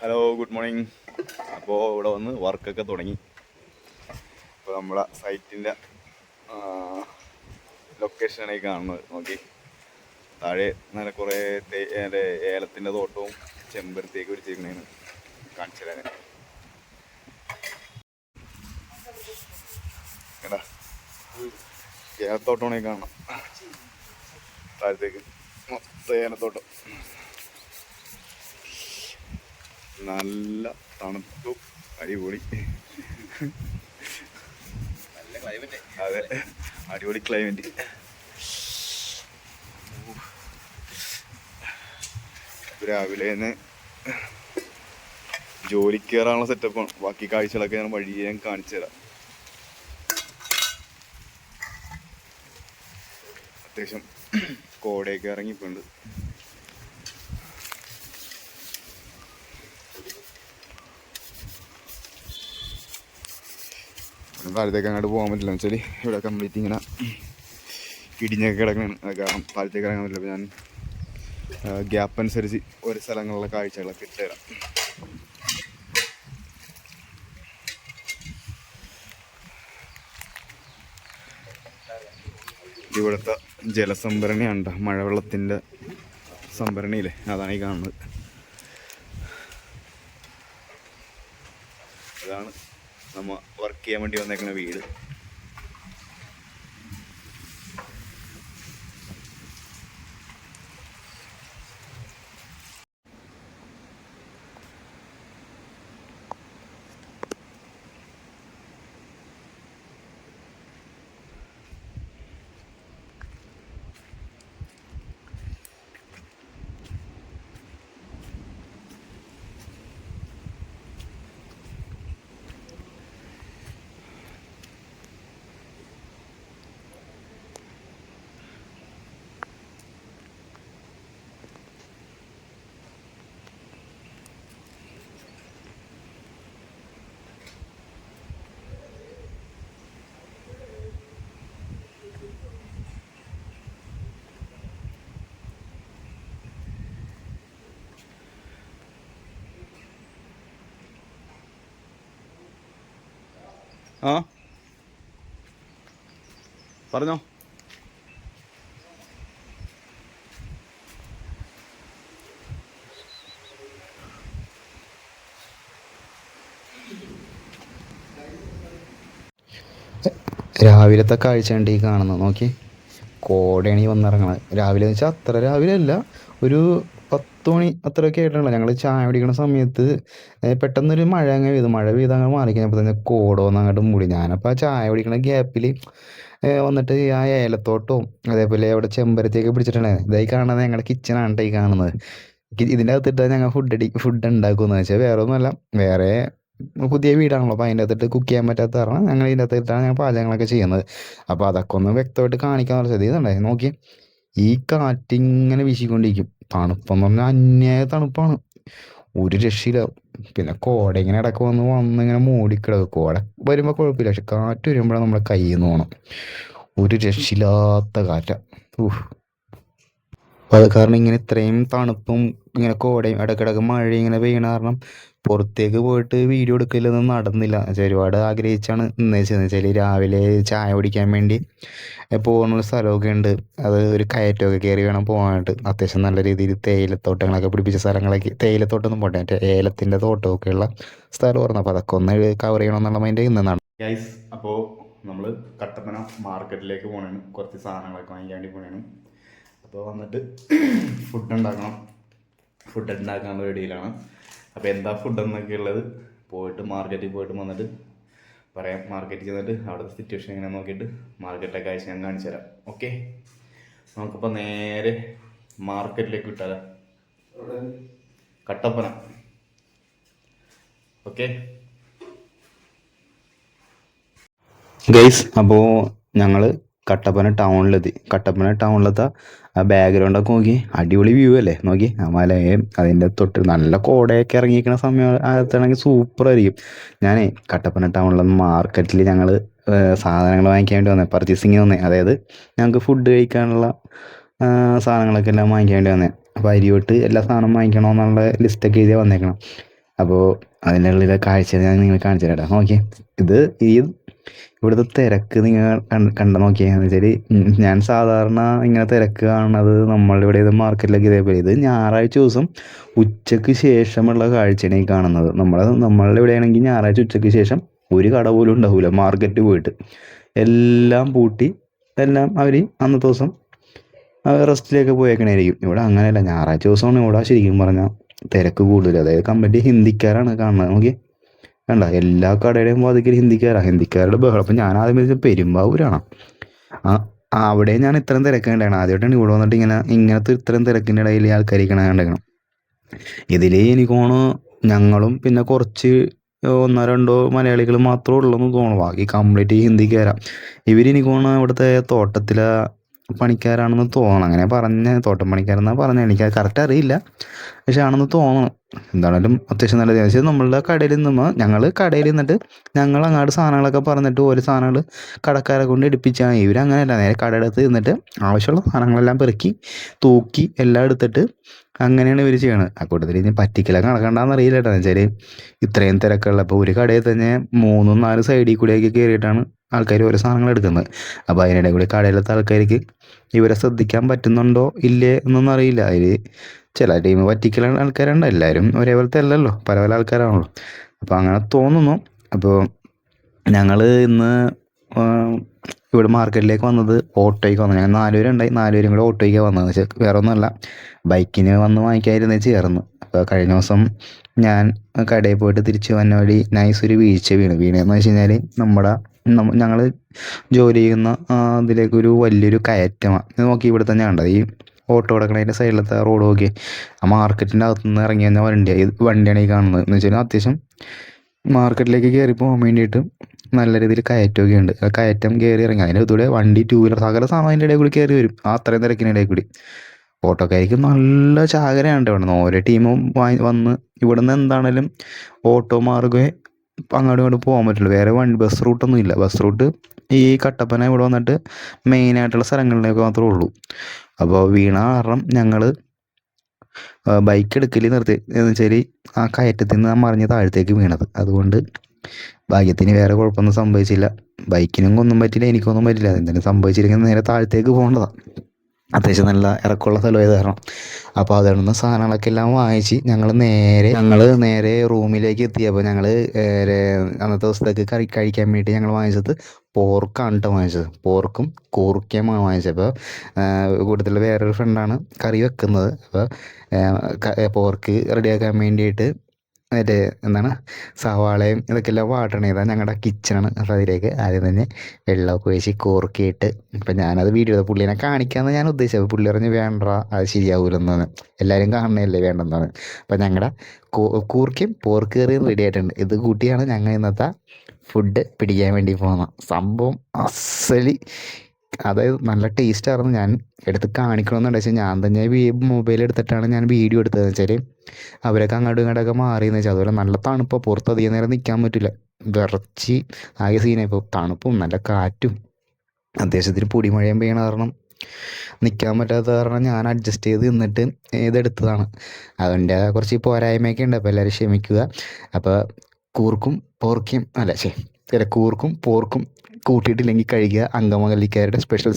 Hello, good morning. അപ്പോൾ ഇവിടെ വന്ന് വർക്കൊക്കെ തുടങ്ങി. ഇപ്പോൾ നമ്മളെ സൈറ്റിൻ്റെ ലൊക്കേഷനാണ് ഈ കാണുന്നത്. നോക്കി, താഴെ നല്ല കുറേ ഏലത്തിൻ്റെ തോട്ടവും ചെമ്പരത്തിയൊക്കെ പിടിച്ചിരിക്കണേന്ന് കാണിച്ചു തരാൻ. കേട്ടാ, ഏലത്തോട്ടമാണ് ഈ കാണണം. താഴത്തേക്ക് മൊത്തം ഏലത്തോട്ടം. നല്ല തണുപ്പും അടിപൊളി. നല്ല ക്ലൈമറ്റ്. അതെ, അടിപൊളി ക്ലൈമറ്റ്. രാവിലെ തന്നെ ജോലിക്ക് കയറാനുള്ള സെറ്റപ്പാണ്. ബാക്കി കാഴ്ചകളൊക്കെ ഞാൻ വഴിയെ ഞാൻ കാണിച്ചു തരാം. അത്യാവശ്യം കോടയൊക്കെ ഇറങ്ങിയിട്ടുണ്ട്. താഴത്തേക്ക് അങ്ങോട്ട് പോകാൻ പറ്റില്ല എന്ന് വെച്ചാൽ ഇവിടെ കംപ്ലീറ്റ് ഇങ്ങനെ ഇടിഞ്ഞൊക്കെ കിടക്കണാണ്. അത് കാരണം താഴത്തേക്ക് ഇറങ്ങാൻ പറ്റില്ല. അപ്പോൾ ഞാൻ ഗ്യാപ്പ് അനുസരിച്ച് ഓരോ സ്ഥലങ്ങളിലെ കാഴ്ചകളൊക്കെ ഇട്ടുതരാം. ഇവിടുത്തെ ജലസംഭരണിയാണ്, മഴവെള്ളത്തിൻ്റെ സംഭരണിയില്ലേ, അതാണ് ഈ കാണുന്നത്. അതാണ് നമ്മൾ വർക്ക് ചെയ്യാൻ വേണ്ടി വന്നേക്കുന്ന വീട്. ആ, പറഞ്ഞോ. രാവിലത്തെ കാഴ്ചയുണ്ട് ഈ കാണുന്നത്. നോക്കി, കോടയാണ് ഈ വന്നിറങ്ങണത്. രാവിലെ എന്ന് വെച്ചാൽ അത്ര രാവിലെ അല്ല, ഒരു 10 മണി അത്രയൊക്കെ ആയിട്ടുള്ള. ഞങ്ങൾ ചായ കുടിക്കുന്ന സമയത്ത് പെട്ടെന്നൊരു മഴ അങ്ങനെ പെയ്തു. മഴ പെയ്ത് അങ്ങനെ മാറിക്കഴിഞ്ഞപ്പോൾ തന്നെ കോട വന്ന് അങ്ങോട്ട് മൂടി. ഞാനപ്പോൾ ആ ചായ കുടിക്കുന്ന ഗ്യാപ്പിൽ വന്നിട്ട് ആ ഏലത്തോട്ടവും അതേപോലെ അവിടെ ചെമ്പരത്തിയൊക്കെ പിടിച്ചിട്ടുണ്ടായിരുന്നു. ഇതായി കാണുന്നത് ഞങ്ങളുടെ കിച്ചണാണ് ഈ കാണുന്നത്. ഇതിൻ്റെ അകത്തിട്ടാൽ ഞങ്ങൾ ഫുഡ് ഉണ്ടാക്കുമെന്ന് വെച്ചാൽ വേറെ ഒന്നുമല്ല, വേറെ പുതിയ വീടാണല്ലോ, അപ്പോൾ അതിൻ്റെ അകത്തിട്ട് കുക്ക് ചെയ്യാൻ പറ്റാത്ത കാരണം ഞങ്ങൾ ഇതിൻ്റെ അകത്തിട്ടാണ് ഞങ്ങൾ പാചകങ്ങളൊക്കെ ചെയ്യുന്നത്. അപ്പോൾ അതൊക്കെ ഒന്ന് വ്യക്തമായിട്ട് കാണിക്കാൻ വെച്ചത്. ഇതുണ്ടായി നോക്കി, ഈ കാറ്റിങ്ങനെ വീശിക്കൊണ്ടിരിക്കും. തണുപ്പെന്ന് പറഞ്ഞാൽ അന്യായ തണുപ്പാണ്, ഒരു രക്ഷയില്ല. പിന്നെ കോട ഇങ്ങനെ ഇടയ്ക്ക് വന്നിങ്ങനെ മൂടിക്കിടക്കും. കോട വരുമ്പോൾ കുഴപ്പമില്ല, പക്ഷെ കാറ്റ് വരുമ്പോഴാണ് നമ്മുടെ കയ്യിൽ നിന്ന് പോകണം. ഒരു രക്ഷയില്ലാത്ത കാറ്റാണ്. അപ്പോൾ അത് കാരണം ഇങ്ങനെ ഇത്രയും തണുപ്പും ഇങ്ങനെ കോടയും ഇടയ്ക്കിടയ്ക്ക് മഴ ഇങ്ങനെ പെയ്യണ കാരണം പുറത്തേക്ക് പോയിട്ട് വീഡിയോ എടുക്കലൊന്നും നടന്നില്ല. ഒരുപാട് ആഗ്രഹിച്ചാണ് ഇന്ന് വെച്ചാൽ രാവിലെ ചായ കുടിക്കാൻ വേണ്ടി പോകുന്ന സ്ഥലമൊക്കെ ഉണ്ട്. അത് ഒരു കയറ്റമൊക്കെ കയറി വേണം പോകാനായിട്ട്. അത്യാവശ്യം നല്ല രീതിയിൽ തേയിലത്തോട്ടങ്ങളൊക്കെ പിടിപ്പിച്ച സ്ഥലങ്ങളൊക്കെ, തേയിലത്തോട്ടമൊന്നും പോട്ടെ, മറ്റേ ഏലത്തിൻ്റെ തോട്ടമൊക്കെയുള്ള സ്ഥലമായിരുന്നു. അപ്പോൾ അതൊക്കെ ഒന്ന് കവർ ചെയ്യണമെന്നുള്ള മൈൻഡ് ഇന്നാണ് ഗൈസ്. അപ്പോൾ നമ്മൾ കട്ടപ്പന മാർക്കറ്റിലേക്ക് പോകണേന് കുറച്ച് സാധനങ്ങളൊക്കെ വാങ്ങിക്കാൻ വേണ്ടി പോകണേന്. അപ്പോൾ വന്നിട്ട് ഫുഡ് ഉണ്ടാക്കാനുള്ള റെഡിയിലാണ്. അപ്പോൾ എന്താ ഫുഡ് എന്നൊക്കെ ഉള്ളത് പോയിട്ട് മാർക്കറ്റിൽ പോയിട്ട് വന്നിട്ട് പറയാം. മാർക്കറ്റിൽ ചെന്നിട്ട് അവിടുത്തെ സിറ്റുവേഷൻ എങ്ങനെ നോക്കിയിട്ട് മാർക്കറ്റിലെ കാഴ്ച ഞാൻ കാണിച്ചു തരാം. ഓക്കെ, നമുക്കിപ്പോൾ നേരെ മാർക്കറ്റിലേക്ക് വിട്ടാലോ, കട്ടപ്പന. ഓക്കെ ഗൈസ്, അപ്പോൾ ഞങ്ങൾ കട്ടപ്പന ടൗണിലെത്തി. കട്ടപ്പന ടൗണിലത്തെ ആ ബാക്ക്ഗ്രൗണ്ടൊക്കെ നോക്കി, അടിപൊളി വ്യൂ അല്ലേ. നോക്കി, ആ മലയും അതിൻ്റെ തൊട്ട് നല്ല കോടയൊക്കെ ഇറങ്ങിയിരിക്കുന്ന സമയം ആകത്താണെങ്കിൽ സൂപ്പറായിരിക്കും. ഞാനേ കട്ടപ്പന ടൗണിലെ മാർക്കറ്റിൽ ഞങ്ങൾ സാധനങ്ങൾ വാങ്ങിക്കാൻ വേണ്ടി വന്നേ, പർച്ചേസിങ് വന്നേ. അതായത് ഞങ്ങൾക്ക് ഫുഡ് കഴിക്കാനുള്ള സാധനങ്ങളൊക്കെ എല്ലാം വാങ്ങിക്കാൻ വേണ്ടി വന്നേ. അപ്പോൾ അരി തൊട്ട് എല്ലാ സാധനവും വാങ്ങിക്കണമെന്നുള്ള ലിസ്റ്റൊക്കെ എഴുതി വന്നേക്കണം. അപ്പോൾ അതിനുള്ളിലെ കാഴ്ച ഞാൻ നിങ്ങൾ കാണിച്ചു തരാം. നോക്കിയേ, ഇത് ഈ ഇവിടുത്തെ തിരക്ക് നിങ്ങൾ കണ്ട നോക്കിയെന്ന് വെച്ചാൽ, ഞാൻ സാധാരണ ഇങ്ങനെ തിരക്ക് കാണുന്നത് നമ്മളുടെ ഇവിടെ ഇത് മാർക്കറ്റിലൊക്കെ ഇതേപോലെ. ഇത് ഞായറാഴ്ച ദിവസം ഉച്ചയ്ക്ക് ശേഷമുള്ള കാഴ്ചയാണ് ഈ കാണുന്നത്. നമ്മളുടെ ഇവിടെ ആണെങ്കിൽ ഞായറാഴ്ച ഉച്ചയ്ക്ക് ശേഷം ഒരു കട പോലും ഉണ്ടാവില്ല. മാർക്കറ്റ് പോയിട്ട് എല്ലാം പൂട്ടി, എല്ലാം അവർ അന്നത്തെ ദിവസം റെസ്റ്റിലേക്ക് പോയേക്കണായിരിക്കും. ഇവിടെ അങ്ങനെയല്ല, ഞായറാഴ്ച ദിവസമാണ് ഇവിടെ ശരിക്കും പറഞ്ഞാൽ തിരക്ക് കൂടുതൽ. അതായത് കംപ്ലീറ്റ് ഹിന്ദിക്കാരാണ് കാണുന്നത്. നോക്കി കണ്ട, എല്ലാ കടയുടെയും വാതിക്കൽ ഹിന്ദിക്കാരുടെ ബഹളം. അപ്പം ഞാൻ ആദ്യം വിചാരിച്ചത് പെരുമ്പാവൂരാണ്. ആ അവിടെ ഞാൻ ഇത്രയും തിരക്കുണ്ടാണ്. ആദ്യമായിട്ടാണ് ഇവിടെ വന്നിട്ട് ഇങ്ങനത്തെ ഇത്രയും തിരക്കിൻ്റെ ഇടയിൽ ആൾക്കാരിക്കണം കണ്ടേക്കണം. ഇതിൽ എനിക്ക് തോന്നുന്നു ഞങ്ങളും പിന്നെ കുറച്ച് ഒന്നോ രണ്ടോ മലയാളികൾ മാത്രമേ ഉള്ളൂന്ന് തോന്നുന്നു. ബാക്കി കംപ്ലീറ്റ് ഹിന്ദിക്കാരാ. ഇവരെനിക്ക് തോന്നുന്നു ഇവിടുത്തെ തോട്ടത്തിലെ പണിക്കാരാണെന്ന് തോന്നണം. അങ്ങനെ തോട്ടം പണിക്കാരെന്നാണ് പറഞ്ഞത്. എനിക്ക് കറക്റ്റ് അറിയില്ല, പക്ഷെ ആണെന്ന് തോന്നണം. എന്താണെങ്കിലും അത്യാവശ്യം നല്ല പക്ഷേ നമ്മളുടെ കടയിൽ ഞങ്ങൾ കടയിൽ നിന്നിട്ട് ഞങ്ങൾ അങ്ങോട്ട് സാധനങ്ങളൊക്കെ പറഞ്ഞിട്ട് ഓരോ സാധനങ്ങൾ കടക്കാരെ കൊണ്ട് എടുപ്പിച്ചാൽ, ഇവരങ്ങനെയല്ല, നേരെ കടയുടെ അടുത്ത് നിന്നിട്ട് ആവശ്യമുള്ള സാധനങ്ങളെല്ലാം പെറുക്കി തൂക്കി എല്ലാം എടുത്തിട്ട് അങ്ങനെയാണ് ഇവർ ചെയ്യണത്. ആ കൂട്ടത്തിൽ ഇനി പറ്റിക്കലൊക്കെ നടക്കണ്ടെന്ന് അറിയില്ല കേട്ടോ. എന്ന് വെച്ചാൽ ഇത്രയും തിരക്കുള്ള, അപ്പോൾ ഒരു കടയിൽ തന്നെ 3-4 സൈഡിൽ കൂടെയൊക്കെ കയറിയിട്ടാണ് ആൾക്കാർ ഓരോ സാധനങ്ങൾ എടുക്കുന്നത്. അപ്പോൾ അതിനിടെ കൂടി കടയിലത്തെ ആൾക്കാർക്ക് ഇവരെ ശ്രദ്ധിക്കാൻ പറ്റുന്നുണ്ടോ ഇല്ലേ എന്നൊന്നും അറിയില്ല. അതിൽ ചില ടീം പറ്റിക്കൽ ആൾക്കാരുണ്ട്. എല്ലാവരും ഒരേപോലത്തെ അല്ലല്ലോ, പല പല ആൾക്കാരാണല്ലോ. അപ്പോൾ അങ്ങനെ തോന്നുന്നു. അപ്പോൾ ഞങ്ങൾ ഇന്ന് ഇവിടെ മാർക്കറ്റിലേക്ക് വന്നത് ഓട്ടോയ്ക്ക് വന്നു. ഞങ്ങൾ 4 പേരുണ്ടായി, 4 പേരും കൂടെ ഓട്ടോയ്ക്കാണ് വന്നത്. പക്ഷേ വേറെ ഒന്നുമല്ല, ബൈക്കിന് വന്ന് വാങ്ങിക്കാതിരുന്നേ ചേർന്ന്. അപ്പോൾ കഴിഞ്ഞ ദിവസം ഞാൻ കടയിൽ പോയിട്ട് തിരിച്ച് വന്ന വഴി നൈസ് ഒരു വീണെന്ന് വെച്ച് കഴിഞ്ഞാൽ ഞങ്ങൾ ജോലി ചെയ്യുന്ന അതിലേക്കൊരു വലിയൊരു കയറ്റമാണ്. ഇത് നോക്കി ഇവിടെ തന്നെ ഉണ്ട് ഈ ഓട്ടോ കിടക്കണതിൻ്റെ സൈഡിലത്തെ റോഡ് നോക്കി. ആ മാർക്കറ്റിൻ്റെ അകത്തുനിന്ന് ഇറങ്ങി വന്ന വണ്ടിയാണ് ഈ കാണുന്നത്. എന്ന് വെച്ചാൽ അത്യാവശ്യം മാർക്കറ്റിലേക്ക് കയറി പോകാൻ വേണ്ടിയിട്ട് നല്ല രീതിയിൽ കയറ്റമൊക്കെ ഉണ്ട്. ആ കയറ്റം കയറി ഇറങ്ങി അതിൻ്റെ ഇതൂടെ വണ്ടി, 2 വീലർ, സകല സാധനത്തിൻ്റെ ഇടയിൽ കൂടി കയറി വരും. ആ അത്രയും തിരക്കിനിടയിൽ കൂടി ഓട്ടോക്കാർക്ക് നല്ല ചാകരയാണ് ഇവിടെ നിന്ന്. ഓരോ ടീമും വന്ന് ഇവിടെ നിന്ന് എന്താണേലും ഓട്ടോ മാർഗ്ഗമേ അങ്ങോട്ടും ഇങ്ങോട്ടും പോകാൻ പറ്റുള്ളൂ. വേറെ ബസ് റൂട്ടൊന്നും ഇല്ല. ബസ് റൂട്ട് ഈ കട്ടപ്പന ഇവിടെ വന്നിട്ട് മെയിനായിട്ടുള്ള സ്ഥലങ്ങളിലേക്ക് മാത്രമേ ഉള്ളൂ. അപ്പോൾ വീണ കാരണം ഞങ്ങൾ ബൈക്ക് എടുക്കൽ നിർത്തി. എന്ന് വെച്ചാൽ ആ കയറ്റത്തിൽ നിന്ന് മറിഞ്ഞ് താഴത്തേക്ക് വീണത്. അതുകൊണ്ട് ഭാഗ്യത്തിന് വേറെ കുഴപ്പമൊന്നും സംഭവിച്ചില്ല. ബൈക്കിനും ഒന്നും പറ്റില്ല, എനിക്കൊന്നും പറ്റില്ല. എന്തെങ്കിലും സംഭവിച്ചിരിക്കുന്നത് നേരെ താഴത്തേക്ക് പോകേണ്ടതാണ്. അത്യാവശ്യം നല്ല ഇറക്കമുള്ള സ്ഥലമായത് കാരണം. അപ്പോൾ അതിൽ സാധനങ്ങളൊക്കെ എല്ലാം വാങ്ങിച്ച് ഞങ്ങൾ നേരെ റൂമിലേക്ക് എത്തി. അപ്പോൾ ഞങ്ങൾ അന്നത്തെ ദിവസത്തേക്ക് കഴിക്കാൻ വേണ്ടി ഞങ്ങൾ വാങ്ങിച്ചത് പോർക്കാണ് കേട്ടോ വാങ്ങിച്ചത്. പോർക്കും കൂർക്കയുമാണ് വാങ്ങിച്ചത്. അപ്പോൾ കൂടുതൽ വേറൊരു ഫ്രണ്ടാണ് കറി വെക്കുന്നത്. അപ്പോൾ പോർക്ക് റെഡിയാക്കാൻ വേണ്ടിയിട്ട് മറ്റേ എന്താണ് സവാളയും ഇതൊക്കെ എല്ലാം വാട്ടണേ. ഇതാണ് ഞങ്ങളുടെ കിച്ചണാണ്. അപ്പോൾ അതിലേക്ക് ആദ്യം തന്നെ വെള്ളമൊക്കെ ഒഴിച്ച് കോർക്കിയിട്ട്, ഇപ്പം ഞാനത് വീഡിയോ പുള്ളീനെ കാണിക്കാമെന്ന് ഞാൻ ഉദ്ദേശിച്ചത്. പുള്ളി പറഞ്ഞ് വേണ്ട, അത് ശരിയാവൂലെന്നാണ്, എല്ലാവരും കാണണമല്ലേ വേണ്ടെന്നാണ്. അപ്പം ഞങ്ങളുടെ കൂർക്കയും പോർക്ക് കറിയും റെഡി ആയിട്ടുണ്ട്. ഇത് കൂട്ടിയാണ് ഞങ്ങൾ ഇന്നത്തെ ഫുഡ് പിടിക്കാൻ വേണ്ടി പോകുന്നത്. സംഭവം അസലി, അതായത് നല്ല ടേസ്റ്റായിരുന്നു. ഞാൻ എടുത്ത് കാണിക്കണമെന്നുണ്ട്. വെച്ചാൽ ഞാൻ തന്നെ മൊബൈൽ എടുത്തിട്ടാണ് ഞാൻ വീഡിയോ എടുത്തതെന്ന് വെച്ചാൽ അവരൊക്കെ അങ്ങോട്ടും ഇങ്ങോട്ടൊക്കെ മാറിയെന്ന് വെച്ചാൽ. അതുപോലെ നല്ല തണുപ്പ്, പുറത്ത് അധികം നേരം നിൽക്കാൻ പറ്റില്ല, വിറച്ച് ആകെ സീനായി. ഇപ്പോൾ തണുപ്പും നല്ല കാറ്റും അത്യാവശ്യത്തിന് പൊടിമഴയും പെയ്യണ കാരണം നിൽക്കാൻ പറ്റാത്ത കാരണം ഞാൻ അഡ്ജസ്റ്റ് ചെയ്ത് നിന്നിട്ട് ഇതെടുത്തതാണ്. അതിൻ്റെ കുറച്ച് പോരായ്മയൊക്കെ ഉണ്ട്. അപ്പോൾ എല്ലാവരും ക്ഷമിക്കുക. അപ്പോൾ കൂർക്കും പോർക്കും കൂട്ടിയിട്ടില്ലെങ്കിൽ കഴിക്കുക. അങ്കമാലിക്കാരുടെ സ്പെഷ്യൽ